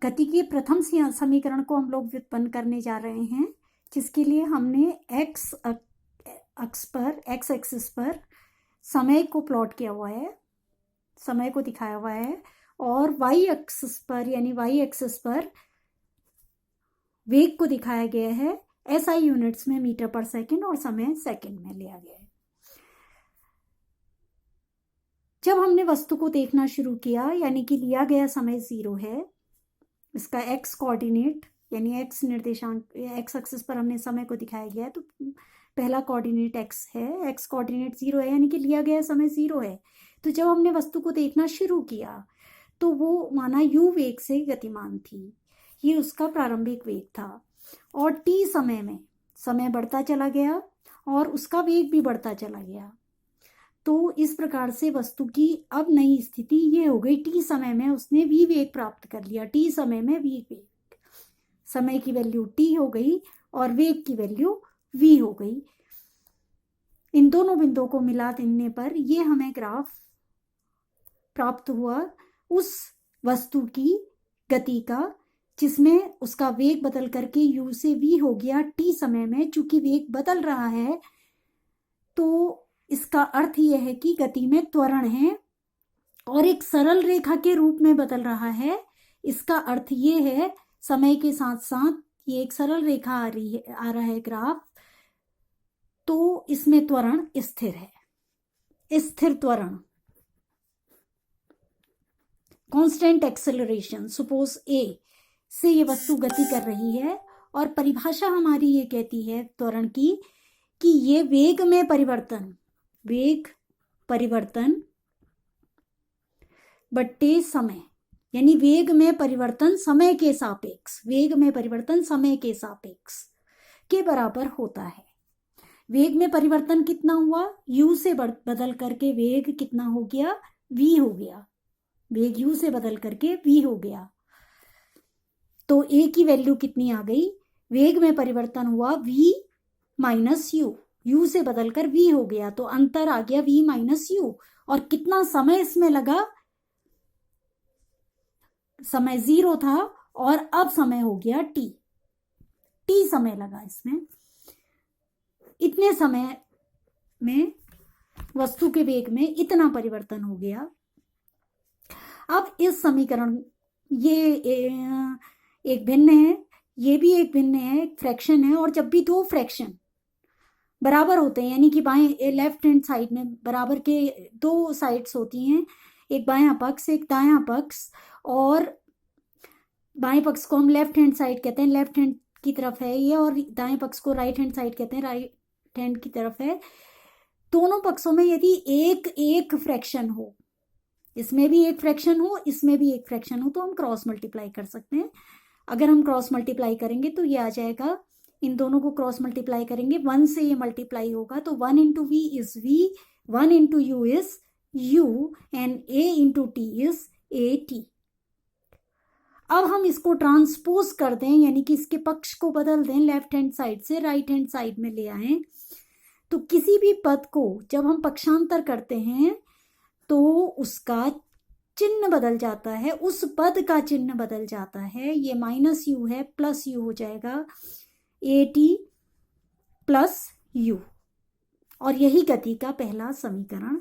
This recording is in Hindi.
गति के प्रथम समीकरण को हम लोग व्युत्पन्न करने जा रहे हैं, जिसके लिए हमने एक्स एक्सिस पर समय को प्लॉट किया हुआ है, समय को दिखाया हुआ है, और वाई एक्सिस पर यानी वाई एक्सिस पर वेग को दिखाया गया है एसआई यूनिट्स में मीटर पर सेकंड और समय सेकंड में लिया गया है। जब हमने वस्तु को देखना शुरू किया, यानी कि लिया गया समय 0 है, इसका एक्स कोऑर्डिनेट यानी एक्स निर्देशांक एक्स एक्सिस पर हमने समय को दिखाया गया है, तो पहला कोऑर्डिनेट एक्स है, एक्स कोऑर्डिनेट 0 है, यानी कि लिया गया समय 0 है। तो जब हमने वस्तु को देखना शुरू किया तो वो माना u वेग से गतिमान थी, ये उसका प्रारंभिक वेग था, और t समय में समय बढ़ता चला गया और उसका वेग भी बढ़ता चला गया। तो इस प्रकार से वस्तु की अब नई स्थिति ये हो गई, t समय में उसने v वेग प्राप्त कर लिया, t समय में v वेग, समय की वैल्यू t हो गई और वेग की वैल्यू v हो गई। इन दोनों बिंदुओं को मिला देने पर ये हमें ग्राफ प्राप्त हुआ उस वस्तु की गति का, जिसमें उसका वेग बदल करके u से v हो गया t समय में। चूंकि वेग बदल रहा है तो इसका अर्थ यह है कि गति में त्वरण है और एक सरल रेखा के रूप में बदल रहा है। इसका अर्थ ये है, समय के साथ साथ ये एक सरल रेखा आ रहा है ग्राफ, तो इसमें त्वरण स्थिर है, स्थिर त्वरण, कांस्टेंट एक्सेलरेशन। सपोज ए से ये वस्तु गति कर रही है और परिभाषा हमारी ये कहती है त्वरण की कि ये वेग में परिवर्तन, वेग परिवर्तन बट्टे समय, यानी वेग में परिवर्तन समय के सापेक्ष, वेग में परिवर्तन समय के सापेक्ष के बराबर होता है। वेग में परिवर्तन कितना हुआ, u से बदल करके वेग कितना हो गया, v हो गया, वेग u से बदल करके v हो गया। तो a की वैल्यू कितनी आ गई, वेग में परिवर्तन हुआ v माइनस u, u से बदलकर v हो गया, तो अंतर आ गया v माइनस u। और कितना समय इसमें लगा, समय 0 था और अब समय हो गया t समय लगा इसमें। इतने समय में वस्तु के वेग में इतना परिवर्तन हो गया। अब इस समीकरण, ये एक भिन्न है, ये भी एक भिन्न है, एक फ्रैक्शन है, और जब भी दो फ्रैक्शन बराबर होते हैं, यानी कि बाएं लेफ्ट हैंड साइड में बराबर के दो साइड्स होती हैं, एक बायां पक्ष एक दायां पक्ष, और बाएं पक्ष को हम लेफ्ट हैंड साइड कहते हैं, लेफ्ट हैंड की तरफ है ये, और दाएं पक्ष को राइट हैंड साइड कहते हैं, राइट हैंड की तरफ है। दोनों पक्षों में यदि एक एक फ्रैक्शन हो, इसमें भी एक फ्रैक्शन हो, इसमें भी एक फ्रैक्शन हो, तो हम क्रॉस मल्टीप्लाई कर सकते हैं। अगर हम क्रॉस मल्टीप्लाई करेंगे तो ये आ जाएगा, इन दोनों को क्रॉस मल्टीप्लाई करेंगे, 1 से ये मल्टीप्लाई होगा, तो 1 into v is v, 1 into u is u, and a into t is at। अब हम इसको ट्रांसपोज कर दें, यानी कि इसके पक्ष को बदल दें, लेफ्ट हैंड साइड से राइट हैंड साइड में ले आए, तो किसी भी पद को जब हम पक्षांतर करते हैं तो उसका चिन्ह बदल जाता है, उस पद का चिन्ह बदल जाता है। ये माइनस यू है, प्लस यू हो जाएगा, at प्लस यू, और यही गति का पहला समीकरण